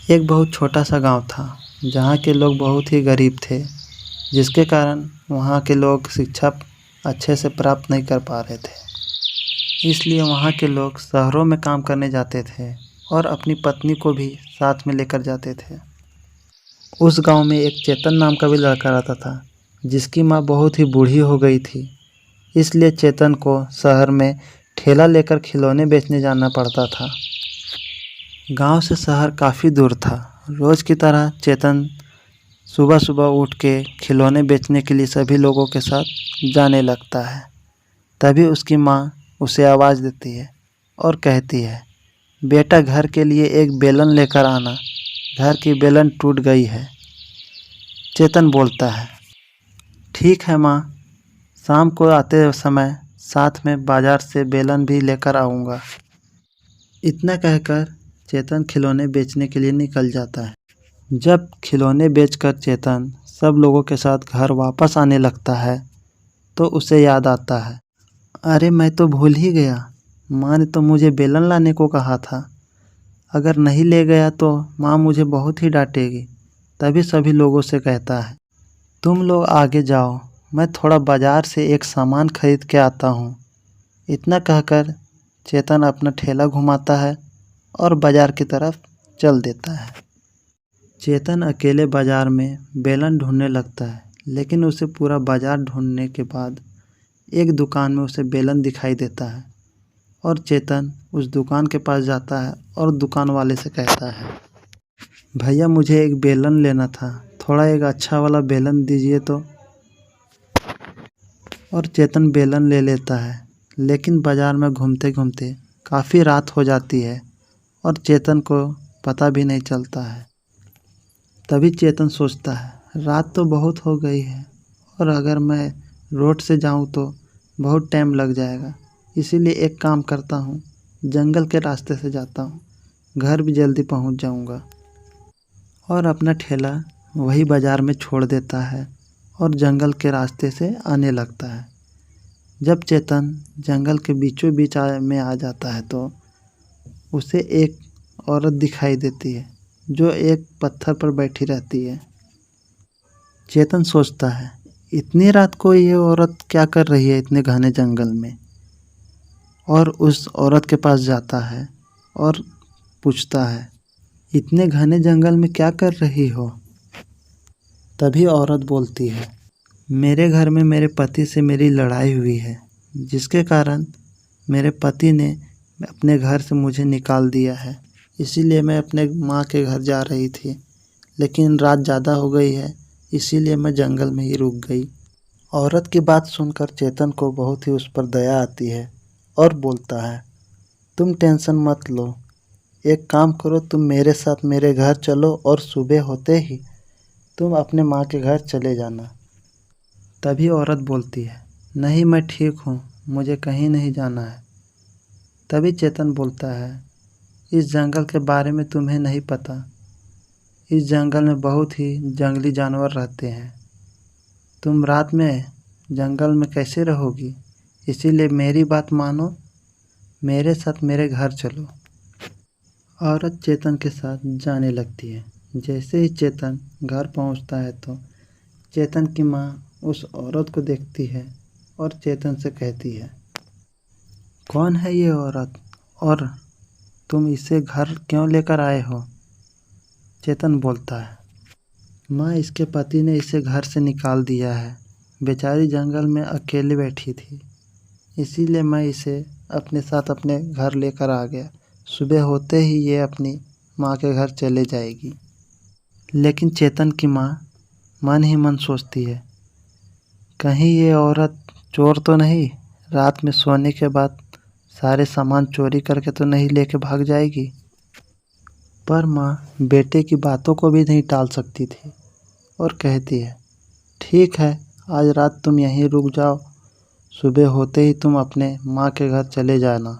एक बहुत छोटा सा गांव था जहां के लोग बहुत ही गरीब थे, जिसके कारण वहां के लोग शिक्षा अच्छे से प्राप्त नहीं कर पा रहे थे। इसलिए वहां के लोग शहरों में काम करने जाते थे और अपनी पत्नी को भी साथ में लेकर जाते थे। उस गांव में एक चेतन नाम का भी लड़का रहता था, जिसकी माँ बहुत ही बूढ़ी हो गई थी। इसलिए चेतन को शहर में ठेला लेकर खिलौने बेचने जाना पड़ता था। गांव से शहर काफ़ी दूर था। रोज़ की तरह चेतन सुबह सुबह उठ के खिलौने बेचने के लिए सभी लोगों के साथ जाने लगता है। तभी उसकी माँ उसे आवाज़ देती है और कहती है, बेटा घर के लिए एक बेलन लेकर आना, घर की बेलन टूट गई है। चेतन बोलता है, ठीक है माँ, शाम को आते समय साथ में बाजार से बेलन भी लेकर आऊँगा। इतना कहकर चेतन खिलौने बेचने के लिए निकल जाता है। जब खिलौने बेचकर चेतन सब लोगों के साथ घर वापस आने लगता है तो उसे याद आता है, अरे मैं तो भूल ही गया, माँ ने तो मुझे बेलन लाने को कहा था। अगर नहीं ले गया तो माँ मुझे बहुत ही डांटेगी। तभी सभी लोगों से कहता है, तुम लोग आगे जाओ, मैं थोड़ा बाजार से एक सामान खरीद के आता हूँ। इतना कहकर चेतन अपना ठेला घुमाता है और बाजार की तरफ चल देता है। चेतन अकेले बाजार में बेलन ढूंढने लगता है, लेकिन उसे पूरा बाजार ढूंढने के बाद एक दुकान में उसे बेलन दिखाई देता है और चेतन उस दुकान के पास जाता है और दुकान वाले से कहता है, भैया मुझे एक बेलन लेना था, थोड़ा एक अच्छा वाला बेलन दीजिए तो। और चेतन बेलन ले लेता है, लेकिन बाजार में घूमते घूमते काफ़ी रात हो जाती है और चेतन को पता भी नहीं चलता है। तभी चेतन सोचता है, रात तो बहुत हो गई है और अगर मैं रोड से जाऊं तो बहुत टाइम लग जाएगा। इसीलिए एक काम करता हूं, जंगल के रास्ते से जाता हूं, घर भी जल्दी पहुंच जाऊंगा। और अपना ठेला वही बाजार में छोड़ देता है और जंगल के रास्ते से आने लगता है। जब चेतन जंगल के बीचों बीच में आ जाता है तो उसे एक औरत दिखाई देती है जो एक पत्थर पर बैठी रहती है। चेतन सोचता है, इतनी रात को ये औरत क्या कर रही है इतने घने जंगल में, और उस औरत के पास जाता है और पूछता है, इतने घने जंगल में क्या कर रही हो। तभी औरत बोलती है, मेरे घर में मेरे पति से मेरी लड़ाई हुई है, जिसके कारण मेरे पति ने अपने घर से मुझे निकाल दिया है। इसीलिए मैं अपने माँ के घर जा रही थी, लेकिन रात ज़्यादा हो गई है, इसीलिए मैं जंगल में ही रुक गई। औरत की बात सुनकर चेतन को बहुत ही उस पर दया आती है और बोलता है, तुम टेंशन मत लो, एक काम करो, तुम मेरे साथ मेरे घर चलो और सुबह होते ही तुम अपने माँ के घर चले जाना। तभी औरत बोलती है, नहीं मैं ठीक हूँ, मुझे कहीं नहीं जाना है। तभी चेतन बोलता है, इस जंगल के बारे में तुम्हें नहीं पता, इस जंगल में बहुत ही जंगली जानवर रहते हैं, तुम रात में जंगल में कैसे रहोगी, इसीलिए मेरी बात मानो, मेरे साथ मेरे घर चलो। औरत चेतन के साथ जाने लगती है। जैसे ही चेतन घर पहुंचता है तो चेतन की माँ उस औरत को देखती है और चेतन से कहती है, कौन है ये औरत और तुम इसे घर क्यों लेकर आए हो। चेतन बोलता है, माँ इसके पति ने इसे घर से निकाल दिया है, बेचारी जंगल में अकेले बैठी थी, इसीलिए मैं इसे अपने साथ अपने घर लेकर आ गया, सुबह होते ही ये अपनी माँ के घर चले जाएगी। लेकिन चेतन की माँ मन ही मन सोचती है, कहीं ये औरत चोर तो नहीं, रात में सोने के बाद सारे सामान चोरी करके तो नहीं लेके भाग जाएगी। पर माँ बेटे की बातों को भी नहीं टाल सकती थी और कहती है, ठीक है, आज रात तुम यहीं रुक जाओ, सुबह होते ही तुम अपने माँ के घर चले जाना।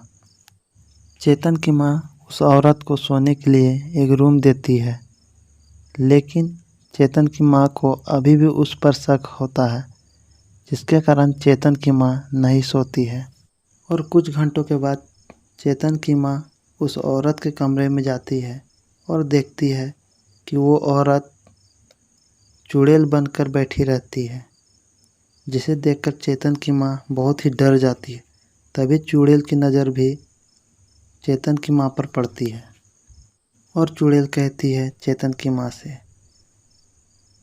चेतन की माँ उस औरत को सोने के लिए एक रूम देती है, लेकिन चेतन की माँ को अभी भी उस पर शक होता है, जिसके कारण चेतन की माँ नहीं सोती है। और कुछ घंटों के बाद चेतन की माँ उस औरत के कमरे में जाती है और देखती है कि वो औरत चुड़ैल बनकर बैठी रहती है, जिसे देखकर चेतन की माँ बहुत ही डर जाती है। तभी चुड़ैल की नज़र भी चेतन की माँ पर पड़ती है और चुड़ैल कहती है चेतन की माँ से,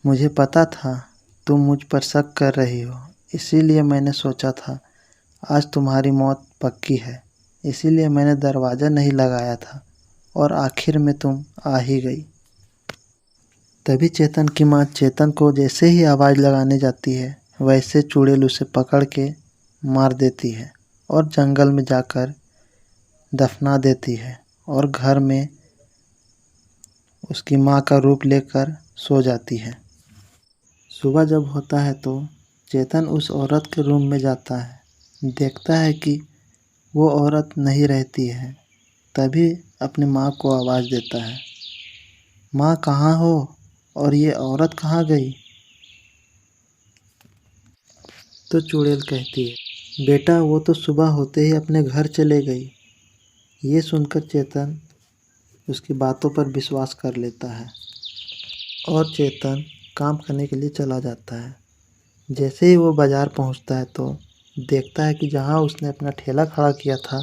मुझे पता था तुम मुझ पर शक कर रही हो, इसीलिए मैंने सोचा था आज तुम्हारी मौत पक्की है, इसीलिए मैंने दरवाज़ा नहीं लगाया था और आखिर में तुम आ ही गई। तभी चेतन की माँ चेतन को जैसे ही आवाज़ लगाने जाती है, वैसे चुड़ैल उसे पकड़ के मार देती है और जंगल में जाकर दफना देती है और घर में उसकी माँ का रूप लेकर सो जाती है। सुबह जब होता है तो चेतन उस औरत के रूम में जाता है, देखता है कि वो औरत नहीं रहती है। तभी अपनी माँ को आवाज़ देता है, माँ कहाँ हो और ये औरत कहाँ गई? तो चुड़ैल कहती है, बेटा वो तो सुबह होते ही अपने घर चले गई। ये सुनकर चेतन उसकी बातों पर विश्वास कर लेता है और चेतन काम करने के लिए चला जाता है। जैसे ही वो बाज़ार पहुंचता है तो देखता है कि जहां उसने अपना ठेला खड़ा किया था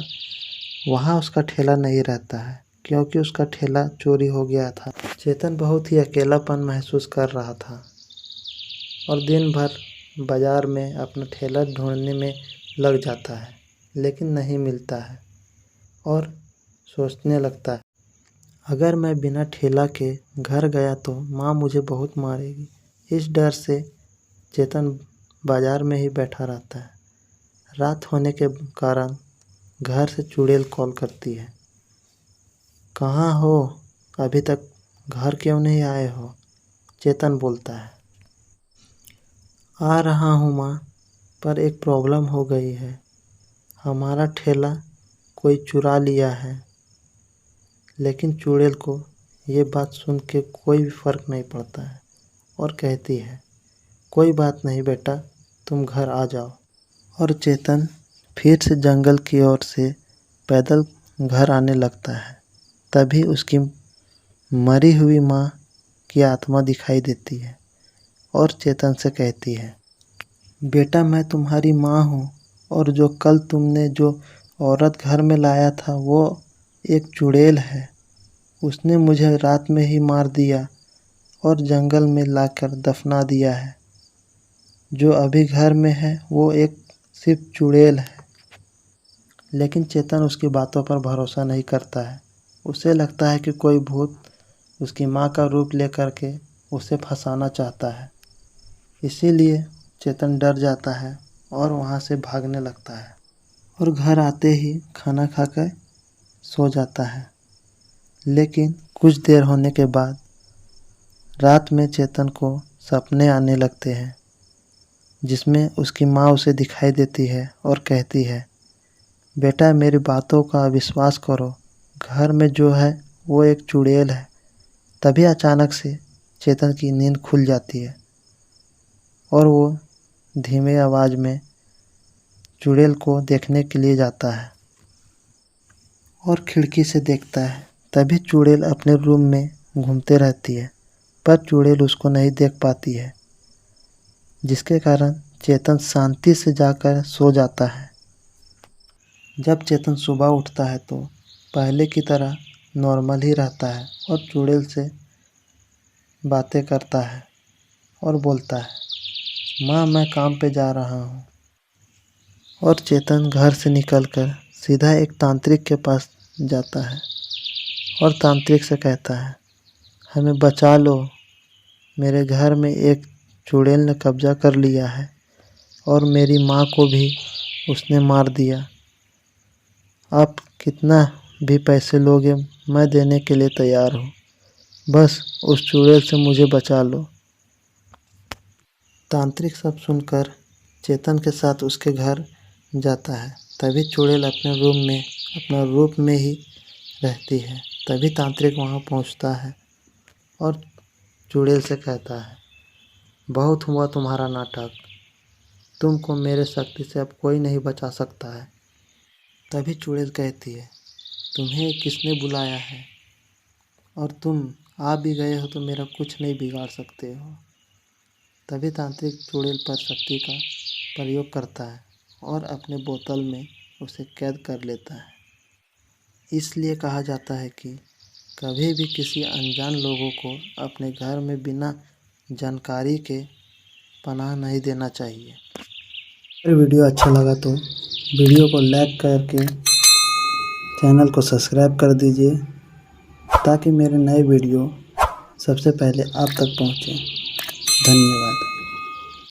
वहां उसका ठेला नहीं रहता है, क्योंकि उसका ठेला चोरी हो गया था। चेतन बहुत ही अकेलापन महसूस कर रहा था और दिन भर बाज़ार में अपना ठेला ढूंढने में लग जाता है, लेकिन नहीं मिलता है और सोचने लगता है, अगर मैं बिना ठेला के घर गया तो माँ मुझे बहुत मारेगी। इस डर से चेतन बाज़ार में ही बैठा रहता है। रात होने के कारण घर से चुड़ैल कॉल करती है, कहाँ हो, अभी तक घर क्यों नहीं आए हो? चेतन बोलता है, आ रहा हूँ माँ, पर एक प्रॉब्लम हो गई है। हमारा ठेला कोई चुरा लिया है। लेकिन चुड़ैल को ये बात सुन के कोई भी फ़र्क नहीं पड़ता है और कहती है, कोई बात नहीं बेटा, तुम घर आ जाओ। और चेतन फिर से जंगल की ओर से पैदल घर आने लगता है। तभी उसकी मरी हुई माँ की आत्मा दिखाई देती है और चेतन से कहती है, बेटा मैं तुम्हारी माँ हूँ और जो कल तुमने जो औरत घर में लाया था वो एक चुड़ैल है। उसने मुझे रात में ही मार दिया और जंगल में लाकर दफना दिया है। जो अभी घर में है वो एक सिर्फ चुड़ैल है। लेकिन चेतन उसकी बातों पर भरोसा नहीं करता है। उसे लगता है कि कोई भूत उसकी माँ का रूप लेकर के उसे फंसाना चाहता है। इसीलिए चेतन डर जाता है और वहाँ से भागने लगता है और घर आते ही खाना खाकर सो जाता है। लेकिन कुछ देर होने के बाद रात में चेतन को सपने आने लगते हैं, जिसमें उसकी माँ उसे दिखाई देती है और कहती है, बेटा मेरी बातों का विश्वास करो, घर में जो है वो एक चुड़ैल है। तभी अचानक से चेतन की नींद खुल जाती है और वो धीमे आवाज़ में चुड़ैल को देखने के लिए जाता है और खिड़की से देखता है। तभी चुड़ैल अपने रूम में घूमते रहती है, पर चुड़ैल उसको नहीं देख पाती है, जिसके कारण चेतन शांति से जाकर सो जाता है। जब चेतन सुबह उठता है तो पहले की तरह नॉर्मल ही रहता है और चुड़ैल से बातें करता है और बोलता है, माँ मैं काम पे जा रहा हूँ। और चेतन घर से निकलकर सीधा एक तांत्रिक के पास जाता है और तांत्रिक से कहता है, हमें बचा लो, मेरे घर में एक चुड़ैल ने कब्जा कर लिया है और मेरी माँ को भी उसने मार दिया। आप कितना भी पैसे लोगे मैं देने के लिए तैयार हूँ, बस उस चुड़ैल से मुझे बचा लो। तांत्रिक सब सुनकर चेतन के साथ उसके घर जाता है। तभी चुड़ैल अपने रूम में अपना रूप में ही रहती है। तभी तांत्रिक वहाँ पहुँचता है और चुड़ैल से कहता है, बहुत हुआ तुम्हारा नाटक, तुमको मेरे शक्ति से अब कोई नहीं बचा सकता है। तभी चुड़ैल कहती है, तुम्हें किसने बुलाया है? और तुम आ भी गए हो तो मेरा कुछ नहीं बिगाड़ सकते हो। तभी तांत्रिक चुड़ैल पर शक्ति का प्रयोग करता है और अपने बोतल में उसे कैद कर लेता है। इसलिए कहा जाता है कि कभी भी किसी अनजान लोगों को अपने घर में बिना जानकारी के पनाह नहीं देना चाहिए। अगर वीडियो अच्छा लगा तो वीडियो को लाइक करके चैनल को सब्सक्राइब कर दीजिए ताकि मेरे नए वीडियो सबसे पहले आप तक पहुँचे। धन्यवाद।